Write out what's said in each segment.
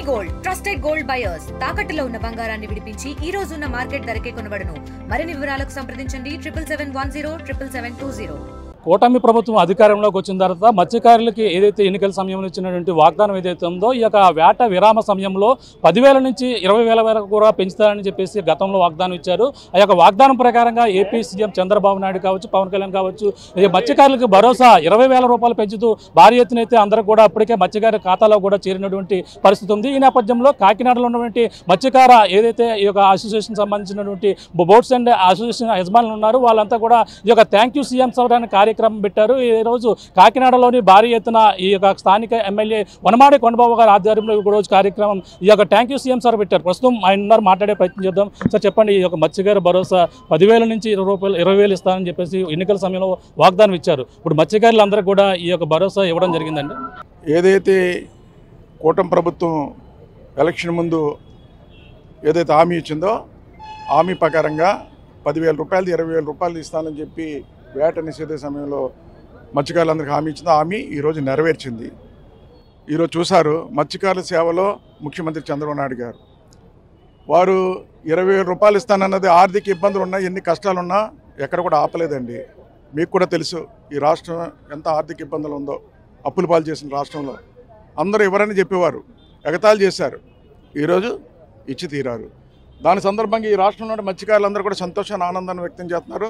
Gold trusted gold buyers తాకట్టులో ఉన్న బంగారాన్ని విడిపించి ఈ రోజు ఉన్న మార్కెట్ ధరకే కొనబడును. మరిన్ని వివరాలకు సంప్రదించండి 7710 కూటమి ప్రభుత్వం అధికారంలోకి వచ్చిన తర్వాత మత్స్యకారులకి ఏదైతే ఎన్నికల సమయంలో ఇచ్చినటువంటి వాగ్దానం ఏదైతే ఉందో ఈ యొక్క వేట విరామ సమయంలో 10,000 నుంచి 20,000 వరకు కూడా పెంచుతారని చెప్పేసి గతంలో వాగ్దానం ఇచ్చారు. ఆ యొక్క వాగ్దానం ప్రకారంగా ఏపీ సీఎం చంద్రబాబు నాయుడు కావచ్చు, పవన్ కళ్యాణ్ కావచ్చు, మత్స్యకారులకు భరోసా 20,000 రూపాయలు పెంచుతూ భారీ ఎత్తున అయితే అందరూ కూడా అప్పటికే మత్స్యకారు ఖాతాలో కూడా చేరినటువంటి పరిస్థితి ఉంది. ఈ నేపథ్యంలో కాకినాడలో ఉన్నటువంటి మత్స్యకార ఏదైతే ఈ యొక్క అసోసియేషన్ సంబంధించినటువంటి బోట్స్ అండ్ అసోసియేషన్ యజమానులు ఉన్నారు వాళ్ళంతా కూడా ఈ యొక్క థ్యాంక్ యూ సీఎం సార్ అనే కార్యక్రమం పెట్టారు. ఈ రోజు కాకినాడలోని భారీ ఎత్తున ఈ యొక్క స్థానిక ఎమ్మెల్యే వనమాడి కొండబాబు గారి ఆధ్వర్యంలో ఈ రోజు కార్యక్రమం ఈ యొక్క థ్యాంక్ యూ సీఎం సార్ పెట్టారు. ప్రస్తుతం ఆయన ఉన్నారు, మాట్లాడే ప్రయత్నం చేద్దాం. సార్ చెప్పండి, ఈ యొక్క మత్స్యకార భరోసా 10,000 నుంచి 20,000 ఇస్తారని చెప్పేసి ఎన్నికల సమయంలో వాగ్దానం ఇచ్చారు. ఇప్పుడు మత్స్యకారులందరూ కూడా ఈ యొక్క భరోసా ఇవ్వడం జరిగిందండి. ఏదైతే కూటమి ప్రభుత్వం ఎలక్షన్ ముందు ఏదైతే హామీ ఇచ్చిందో హామీ ప్రకారంగా 10,000 రూపాయలు 20,000 రూపాయలు ఇస్తానని చెప్పి వేట నిషేధ సమయంలో మత్స్యకారులందరికీ హామీ ఇచ్చింది. హామీ ఈరోజు నెరవేర్చింది. ఈరోజు చూశారు మత్స్యకారుల సేవలో ముఖ్యమంత్రి చంద్రబాబు నాయుడు గారు వారు 20,000 రూపాయలు ఇస్తానన్నది ఆర్థిక ఇబ్బందులు ఉన్నా ఎన్ని కష్టాలున్నా ఎక్కడ కూడా ఆపలేదండి. మీకు కూడా తెలుసు ఈ రాష్ట్రం ఎంత ఆర్థిక ఇబ్బందులు ఉందో, అప్పుల పాలు చేసిన రాష్ట్రంలో అందరూ ఎవరని చెప్పేవారు, ఎగతాళి చేశారు. ఈరోజు ఇచ్చి తీరారు. దాని సందర్భంగా ఈ రాష్ట్రంలో మత్స్యకారులందరూ కూడా సంతోషాన్ని ఆనందాన్ని వ్యక్తం చేస్తున్నారు.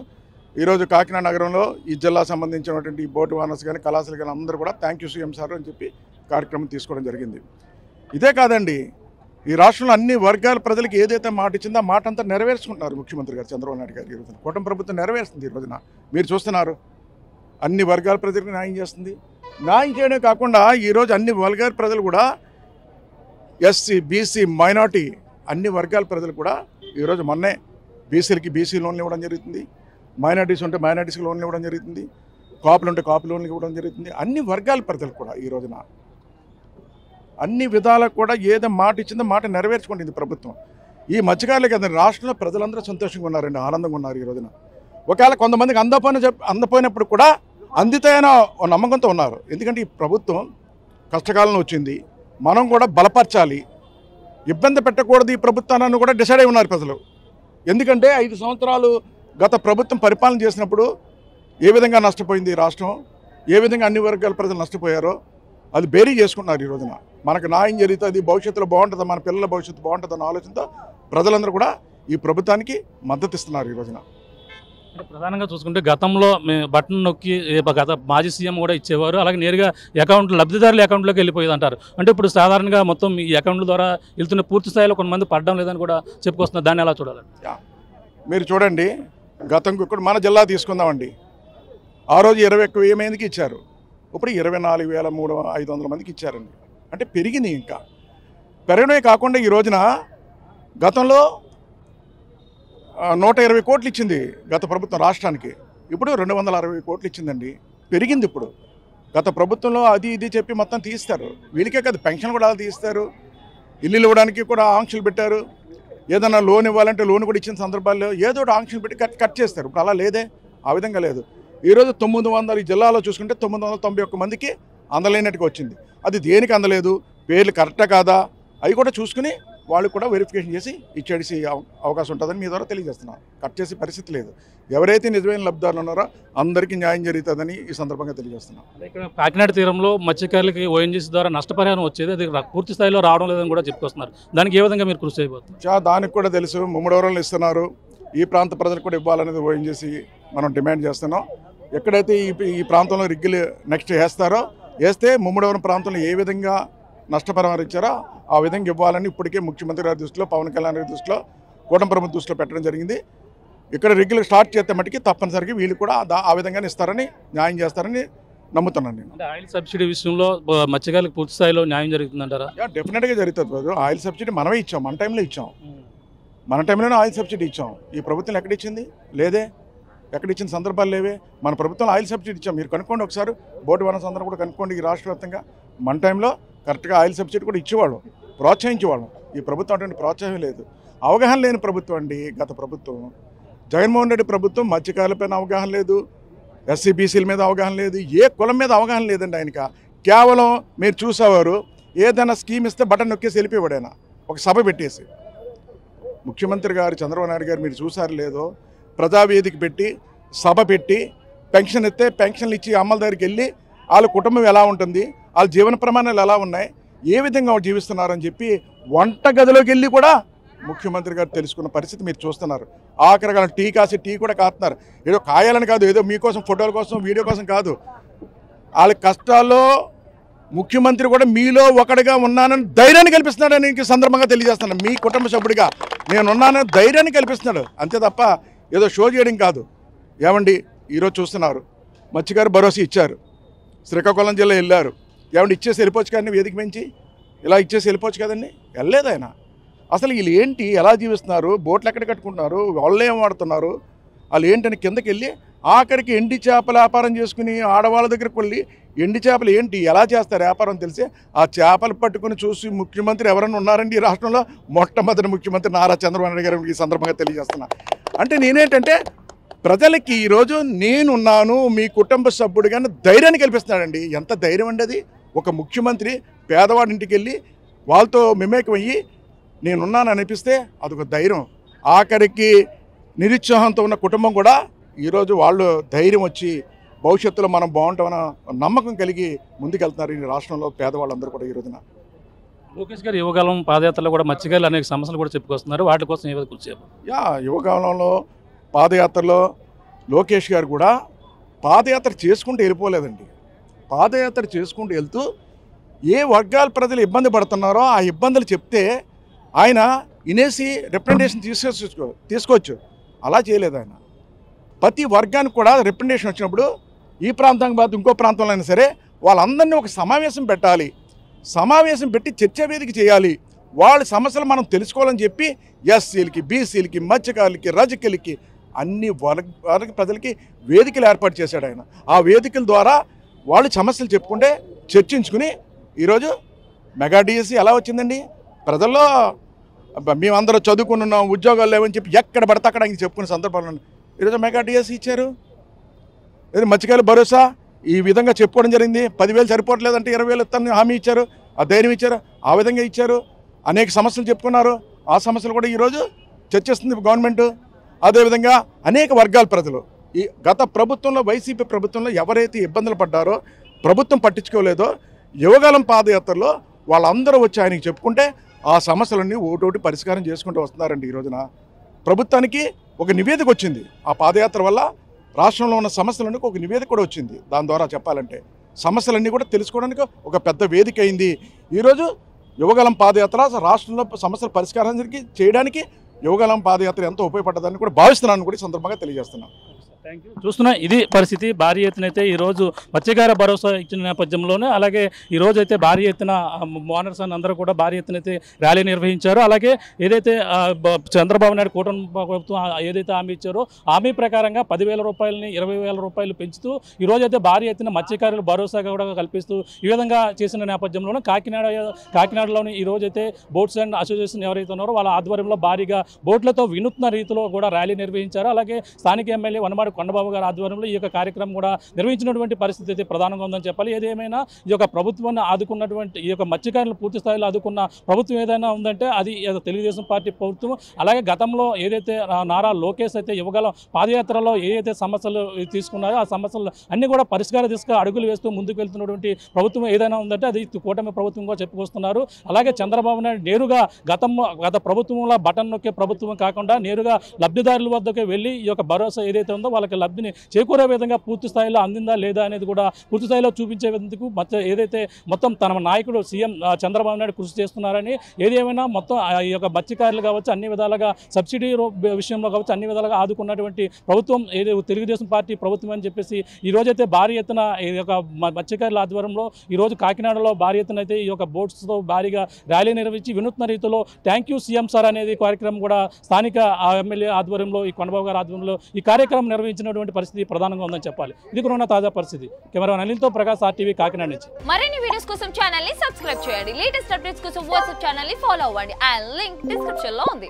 ఈరోజు కాకినాడ నగరంలో ఈ జిల్లా సంబంధించినటువంటి ఈ బోటు వానర్స్ కానీ కళాశాల కానీ అందరూ కూడా థ్యాంక్ యూ సీఎం సార్ అని చెప్పి కార్యక్రమం తీసుకోవడం జరిగింది. ఇదే కాదండి, ఈ రాష్ట్రంలో అన్ని వర్గాల ప్రజలకు ఏదైతే మాట ఇచ్చిందో ఆ మాట అంతా నెరవేర్చుకుంటున్నారు ముఖ్యమంత్రి గారు చంద్రబాబు నాయుడు గారు. ఈరోజు కూటమి ప్రభుత్వం నెరవేరుస్తుంది. ఈ రోజున మీరు చూస్తున్నారు అన్ని వర్గాల ప్రజలకు న్యాయం చేస్తుంది. న్యాయం చేయడమే కాకుండా ఈరోజు అన్ని వర్గాల ప్రజలు కూడా ఎస్సీ, బీసీ, మైనార్టీ అన్ని వర్గాల ప్రజలు కూడా ఈరోజు మొన్నే బీసీలకి బీసీ లోన్లు ఇవ్వడం జరుగుతుంది, మైనార్టీస్ ఉంటే మైనార్టీస్కి లోన్లు ఇవ్వడం జరుగుతుంది, కాపులు ఉంటే కాపు లోన్లు ఇవ్వడం జరుగుతుంది. అన్ని వర్గాల ప్రజలు కూడా ఈ రోజున అన్ని విధాలకు కూడా ఏదో మాట ఇచ్చిందో మాట నెరవేర్చుకుంటుంది ప్రభుత్వం. ఈ మత్స్యకారులకి కదా రాష్ట్రంలో ప్రజలందరూ సంతోషంగా ఉన్నారండి, ఆనందంగా ఉన్నారు. ఈ రోజున ఒకవేళ కొంతమందికి అందపోయినప్పుడు కూడా అందితైన నమ్మకంతో ఉన్నారు. ఎందుకంటే ఈ ప్రభుత్వం కష్టకాలంలో వచ్చింది, మనం కూడా బలపరచాలి, ఇబ్బంది పెట్టకూడదు ఈ ప్రభుత్వాన్ని కూడా డిసైడ్ అయి ఉన్నారు ప్రజలు. ఎందుకంటే 5 సంవత్సరాలు గత ప్రభుత్వం పరిపాలన చేసినప్పుడు ఏ విధంగా నష్టపోయింది ఈ రాష్ట్రం, ఏ విధంగా అన్ని వర్గాల ప్రజలు నష్టపోయారో అది బేరీ చేసుకుంటున్నారు. ఈ రోజున మనకు న్యాయం జరుగుతుంది, భవిష్యత్తులో బాగుంటుందా, మన పిల్లల భవిష్యత్తు బాగుంటుందన్న ఆలోచనతో ప్రజలందరూ కూడా ఈ ప్రభుత్వానికి మద్దతు ఇస్తున్నారు. ఈ రోజున ప్రధానంగా చూసుకుంటే గతంలో బటన్ నొక్కి గత మాజీ సీఎం కూడా ఇచ్చేవారు, అలాగే నేరుగా లబ్ధిదారుల అకౌంట్లోకి వెళ్ళిపోయేది అంటారు. అంటే ఇప్పుడు సాధారణంగా మొత్తం ఈ అకౌంట్ల ద్వారా వెళ్తున్న పూర్తి స్థాయిలో కొంతమంది పడడం లేదని కూడా చెప్పుకొస్తున్నారు. దాన్ని ఎలా చూడాలండి? మీరు చూడండి, గతంకు ఇక్కడ మన జిల్లా తీసుకుందామండి, ఆ రోజు 21,000 మందికి ఇచ్చారు, ఇప్పుడు 24,500 మందికి ఇచ్చారండి. అంటే పెరిగింది. ఇంకా పెరగడమే కాకుండా ఈ రోజున గతంలో 120 కోట్లు ఇచ్చింది గత ప్రభుత్వం రాష్ట్రానికి, ఇప్పుడు 260 కోట్లు ఇచ్చిందండి. పెరిగింది. ఇప్పుడు గత ప్రభుత్వంలో అది ఇది చెప్పి మొత్తం తీస్తారు. వీళ్ళకే కదా పెన్షన్ కూడా తీస్తారు, ఇల్లు ఇవ్వడానికి కూడా ఆంక్షలు పెట్టారు, ఏదైనా లోన్ ఇవ్వాలంటే లోన్ కూడా ఇచ్చిన సందర్భాల్లో ఏదో ఒకటి ఆంక్షలు పెట్టి కట్ చేస్తారు. ఇప్పుడు అలా లేదే, ఆ విధంగా లేదు. ఈరోజు 900 ఈ జిల్లాలో చూసుకుంటే 991 మందికి అందలేనట్టుగా వచ్చింది. అది దేనికి అందలేదు, పేర్లు కరెక్టా కాదా అవి కూడా చూసుకుని వాళ్ళు కూడా వెరిఫికేషన్ చేసి ఇచ్చేసి అవకాశం ఉంటుందని మీ ద్వారా తెలియజేస్తున్నాను. కట్ చేసే పరిస్థితి లేదు. ఎవరైతే నిజమైన లబ్ధిదారులు ఉన్నారో అందరికీ న్యాయం జరుగుతుందని ఈ సందర్భంగా తెలియజేస్తున్నాను. ఇక్కడ కాకినాడ తీరంలో మత్స్యకారులకి ఓఎన్జీసీ ద్వారా నష్టపరిహారం వచ్చేది, అది పూర్తి స్థాయిలో రావడం లేదని కూడా చెప్పుకొస్తున్నారు. దానికి ఏ విధంగా మీరు కృషి చేయబోతున్నారు? దానికి కూడా తెలుసు, 3 రోజులు ఇస్తున్నారు. ఈ ప్రాంత ప్రజలకు కూడా ఇవ్వాలనేది ఓఎన్జీసీ మనం డిమాండ్ చేస్తున్నాం. ఎక్కడైతే ఈ ప్రాంతంలో రిగ్గులు నెక్స్ట్ వేస్తే ముమ్మడివరం ప్రాంతంలో ఏ విధంగా నష్టపరిహారం ఇచ్చారో ఆ విధంగా ఇవ్వాలని ఇప్పటికే ముఖ్యమంత్రి గారి దృష్టిలో, పవన్ కళ్యాణ్ గారి దృష్టిలో, కూటమి ప్రభుత్వం దృష్టిలో పెట్టడం జరిగింది. ఇక్కడ రిగ్గులు స్టార్ట్ చేస్తే మటుకి తప్పనిసరిగా వీళ్ళు కూడా ఆ విధంగానే ఇస్తారని, న్యాయం చేస్తారని నమ్ముతున్నాను నేను. ఆయిల్ సబ్సిడీ విషయంలో మత్స్యకారులకు పూర్తి స్థాయిలో న్యాయం జరుగుతుందంటారా? డెఫినెట్గా జరుగుతుంది. ఆయిల్ సబ్సిడీ మనమే ఇచ్చాం, మన టైంలో ఇచ్చాం, మన టైంలోనే ఆయిల్ సబ్సిడీ ఇచ్చాం. ఈ ప్రభుత్వం ఎక్కడిచ్చింది? లేదే, ఎక్కడిచ్చిన సందర్భాలు లేవే. మన ప్రభుత్వం ఆయిల్ సబ్సిడీ ఇచ్చాం. మీరు కనుక్కోండి ఒకసారి, బోటు వానర్స్ అందరూ కూడా కనుక్కోండి. ఈ రాష్ట్ర వ్యాప్తంగా మన టైంలో కరెక్ట్గా ఆయిల్ సబ్సిడీ కూడా ఇచ్చేవాళ్ళం, ప్రోత్సహించేవాళ్ళం. ఈ ప్రభుత్వం అటువంటి ప్రోత్సాహం లేదు. అవగాహన లేని ప్రభుత్వం అండి గత ప్రభుత్వం. జగన్మోహన్ రెడ్డి ప్రభుత్వం మత్స్యకారులపైన అవగాహన లేదు, ఎస్సీ బీసీల మీద అవగాహన లేదు, ఏ కులం మీద అవగాహన లేదండి ఆయనక. కేవలం మీరు చూసేవారు ఏదైనా స్కీమ్ ఇస్తే బటన్ నొక్కేసి వెళ్ళిపోయాడు ఆయన, ఒక సభ పెట్టేసి. ముఖ్యమంత్రి గారు చంద్రబాబు నాయుడు గారు మీరు చూసారు లేదో, ప్రజావేదిక పెట్టి సభ పెట్టి పెన్షన్ ఇస్తే పెన్షన్లు ఇచ్చి అమ్మల దగ్గరికి వెళ్ళి వాళ్ళ కుటుంబం ఎలా ఉంటుంది, వాళ్ళ జీవన ప్రమాణాలు ఎలా ఉన్నాయి, ఏ విధంగా వాళ్ళు జీవిస్తున్నారని చెప్పి వంట గదిలోకి వెళ్ళి కూడా ముఖ్యమంత్రి గారు తెలుసుకున్న పరిస్థితి మీరు చూస్తున్నారు. ఆఖరిగా టీ కాసి టీ కూడా కాస్తున్నారు. ఏదో కాయాలని కాదు, ఏదో మీకోసం ఫోటోల కోసం వీడియో కోసం కాదు. వాళ్ళ కష్టాల్లో ముఖ్యమంత్రి కూడా మీలో ఒకటిగా ఉన్నానని ధైర్యాన్ని కల్పిస్తున్నాడని ఈ సందర్భంగా తెలియజేస్తున్నాను. మీ కుటుంబ సభ్యుడిగా నేనున్నానని ధైర్యాన్ని కల్పిస్తున్నాడు, అంతే తప్ప ఏదో షో చేయడం కాదు. ఏమండి ఈరోజు చూస్తున్నారు, మత్స్యకారు భరోసా ఇచ్చారు, శ్రీకాకుళం జిల్లా వెళ్ళారు. ఏమండి ఇచ్చేసి వెళ్ళిపోవచ్చు కదండి, వేదిక పెంచి ఇలా ఇచ్చేసి వెళ్ళిపోవచ్చు కదండి, వెళ్ళలేదు ఆయన. అసలు వీళ్ళు ఏంటి, ఎలా జీవిస్తున్నారు, బోట్లు ఎక్కడ కట్టుకుంటున్నారు, వాళ్ళు ఏం వాడుతున్నారు, వాళ్ళు ఏంటని కిందకి వెళ్ళి ఆఖరికి ఎండి చేపల వ్యాపారం చేసుకుని ఆడవాళ్ళ దగ్గరికి వెళ్ళి ఎండి చేపలు ఏంటి ఎలా చేస్తారు వ్యాపారం తెలిసి ఆ చేపలు పట్టుకుని చూసి ముఖ్యమంత్రి ఎవరైనా ఉన్నారండి ఈ రాష్ట్రంలో? మొట్టమొదటి ముఖ్యమంత్రి నారా చంద్రబాబు నాయుడు గారు ఈ సందర్భంగా తెలియజేస్తున్నా. అంటే నేనేంటంటే ప్రజలకి ఈరోజు నేనున్నాను మీ కుటుంబ సభ్యుడిగానే ధైర్యాన్ని కల్పిస్తున్నాడండి. ఎంత ధైర్యం అండి అది! ఒక ముఖ్యమంత్రి పేదవాడి ఇంటికి వెళ్ళి వాళ్ళతో మిమేకమయ్యి నేనున్నాను అనిపిస్తే అదొక ధైర్యం. ఆఖరికి నిరుత్సాహంతో ఉన్న కుటుంబం కూడా ఈరోజు వాళ్ళు ధైర్యం వచ్చి భవిష్యత్తులో మనం బాగుంటామన్న నమ్మకం కలిగి ముందుకెళ్తున్నారు ఈ రాష్ట్రంలో పేదవాళ్ళందరూ కూడా. ఈ రోజున లోకేష్ గారు యువకాలం పాదయాత్రలో కూడా మత్స్యకారులు అనేక సమస్యలు కూడా చెప్పుకొస్తున్నారు, వాటి కోసం ఏదో కృషి చేయాలి. యువకాలంలో పాదయాత్రలో లోకేష్ గారు కూడా పాదయాత్ర చేసుకుంటూ వెళ్ళిపోలేదండి. పాదయాత్ర చేసుకుంటూ వెళ్తూ ఏ వర్గాల ప్రజలు ఇబ్బంది పడుతున్నారో ఆ ఇబ్బందులు చెప్తే ఆయన వినేసి రిప్రజెంటేషన్ తీసుకోవచ్చు. అలా చేయలేదు ఆయన. ప్రతి వర్గానికి కూడా రిప్రజెంటేషన్ వచ్చినప్పుడు ఈ ప్రాంతం కాదు ఇంకో ప్రాంతంలో అయినా సరే వాళ్ళందరినీ ఒక సమావేశం పెట్టాలి, సమావేశం పెట్టి చర్చా వేదిక చేయాలి, వాళ్ళ సమస్యలు మనం తెలుసుకోవాలని చెప్పి ఎస్సీలకి, బీసీలకి, మత్స్యకారులకి, రజకులకి అన్ని వర్గ ప్రజలకి వేదికలు ఏర్పాటు చేశాడు ఆయన. ఆ వేదికల ద్వారా వాళ్ళు సమస్యలు చెప్పుకుంటే చర్చించుకుని ఈరోజు మెగా డిఎస్సి ఎలా వచ్చిందండి? ప్రజల్లో మేమందరం చదువుకున్నాం, ఉద్యోగాలు లేవని చెప్పి ఎక్కడ పడితే అక్కడ ఆయన చెప్పుకునే సందర్భాలు ఈరోజు మెగా డిఎస్సి ఇచ్చారు. ఏదో మత్స్యకారుల భరోసా ఈ విధంగా చెప్పుకోవడం జరిగింది. 10,000 సరిపోవట్లేదంటే 20,000 ఇస్తానని హామీ ఇచ్చారు, ఆ ధైర్యం ఇచ్చారు, ఆ విధంగా ఇచ్చారు. అనేక సమస్యలు చెప్పుకున్నారు, ఆ సమస్యలు కూడా ఈరోజు చర్చిస్తుంది గవర్నమెంట్. అదేవిధంగా అనేక వర్గాల ప్రజలు ఈ గత ప్రభుత్వంలో వైసీపీ ప్రభుత్వంలో ఎవరైతే ఇబ్బందులు పడ్డారో ప్రభుత్వం పట్టించుకోలేదో యువకాలం పాదయాత్రలో వాళ్ళందరూ వచ్చి ఆయనకి చెప్పుకుంటే ఆ సమస్యలన్నీ ఒకటోటి పరిష్కారం చేసుకుంటూ వస్తున్నారండి. ఈ రోజున ప్రభుత్వానికి ఒక నివేదిక వచ్చింది, ఆ పాదయాత్ర వల్ల రాష్ట్రంలో ఉన్న సమస్యలన్నీ ఒక నివేదిక కూడా వచ్చింది. దాని ద్వారా చెప్పాలంటే సమస్యలన్నీ కూడా తెలుసుకోవడానికి ఒక పెద్ద వేదిక అయింది. ఈరోజు యువగలం పాదయాత్ర రాష్ట్రంలో సమస్యల పరిష్కారానికి చేయడానికి యువగలం పాదయాత్ర ఎంతో ఉపయోగపడ్డదని కూడా భావిస్తున్నాను కూడా ఈ సందర్భంగా తెలియజేస్తున్నాను. చూస్తున్నా ఇది పరిస్థితి. భారీ ఎత్తున అయితే ఈరోజు మత్స్యకార భరోసా ఇచ్చిన నేపథ్యంలోనే అలాగే ఈరోజు అయితే భారీ ఎత్తున ఓనర్స్ అందరూ కూడా భారీ ఎత్తున అయితే ర్యాలీ నిర్వహించారు. అలాగే ఏదైతే చంద్రబాబు నాయుడు కూటమి ప్రభుత్వం ఏదైతే హామీ ఇచ్చారో హామీ ప్రకారంగా 10,000 రూపాయలని 20,000 రూపాయలు పెంచుతూ ఈరోజు అయితే భారీ ఎత్తున మత్స్యకారులు భరోసా కూడా కల్పిస్తూ ఈ విధంగా చేసిన నేపథ్యంలోనే కాకినాడలోని ఈరోజు అయితే బోట్స్ అండ్ అసోసియేషన్ ఎవరైతే ఉన్నారో వాళ్ళ ఆధ్వర్యంలో భారీగా బోట్లతో వినూత్న రీతిలో కూడా ర్యాలీ నిర్వహించారు. అలాగే స్థానిక ఎమ్మెల్యే వనమాడి కొండబాబు గారి ఆధ్వర్యంలో ఈ యొక్క కార్యక్రమం కూడా నిర్వహించినటువంటి పరిస్థితి అయితే ప్రధానంగా ఉందని చెప్పాలి. ఏదేమైనా ఈ యొక్క ప్రభుత్వాన్ని ఆదుకున్నటువంటి ఈ యొక్క మత్స్యకారులు పూర్తి స్థాయిలో ఆదుకున్న ప్రభుత్వం ఏదైనా ఉందంటే అది తెలుగుదేశం పార్టీ ప్రభుత్వం. అలాగే గతంలో ఏదైతే నారా లోకేష్ అయితే యువగలం పాదయాత్రలో ఏదైతే సమస్యలు తీసుకున్నారో ఆ సమస్యలు అన్ని కూడా పరిష్కార దిశగా అడుగులు వేస్తూ ముందుకు వెళ్తున్నటువంటి ప్రభుత్వం ఏదైనా ఉందంటే అది కూటమి ప్రభుత్వంగా చెప్పుకొస్తున్నారు. అలాగే చంద్రబాబు నాయుడు నేరుగా గత ప్రభుత్వంలో బటన్ నొక్కే ప్రభుత్వం కాకుండా నేరుగా లబ్ధిదారుల వద్దకు వెళ్ళి ఈ యొక్క భరోసా ఏదైతే ఉందో వాళ్ళకి లబ్ధిని చేకూరే విధంగా పూర్తి స్థాయిలో అందిందా లేదా అనేది కూడా పూర్తి స్థాయిలో చూపించేందుకు ఏదైతే మొత్తం తన నాయకుడు సీఎం చంద్రబాబు నాయుడు కృషి చేస్తున్నారని ఏదేమైనా మొత్తం ఈ యొక్క మత్స్యకారులు కావచ్చు అన్ని విధాలుగా సబ్సిడీ విషయంలో కావచ్చు అన్ని విధాలుగా ఆదుకున్నటువంటి ప్రభుత్వం ఏదో తెలుగుదేశం పార్టీ ప్రభుత్వం అని చెప్పేసి ఈ రోజైతే భారీ ఎత్తున ఈ యొక్క మత్స్యకారుల ఆధ్వర్యంలో ఈరోజు కాకినాడలో భారీ ఎత్తున అయితే ఈ యొక్క బోట్స్తో భారీగా ర్యాలీ నిర్వహించి వినూత్న రీతిలో థ్యాంక్ యూ సీఎం సార్ అనేది కార్యక్రమం కూడా స్థానిక ఎమ్మెల్యే ఆధ్వర్యంలో ఈ కొండబాబు గారి ఆధ్వర్యంలో ఈ కార్యక్రమం నిర్వహించినటువంటి పరిస్థితి ప్రధానంగా ఉందని చెప్పాలి. ఇది కూడా తాజా పరిస్థితి. కెమెరా అనిల్తో ప్రకాష్, RTV కాకినాడ నుంచి. మరిన్ని వీడియోస్ కోసం ఛానల్ ని సబ్స్క్రైబ్ చేయండి. లేటెస్ట్ అప్డేట్స్ కోసం వాట్సాప్ ఛానల్ ని ఫాలో అవ్వండి. ఆ లింక్ డిస్క్రిప్షన్ లో ఉంది.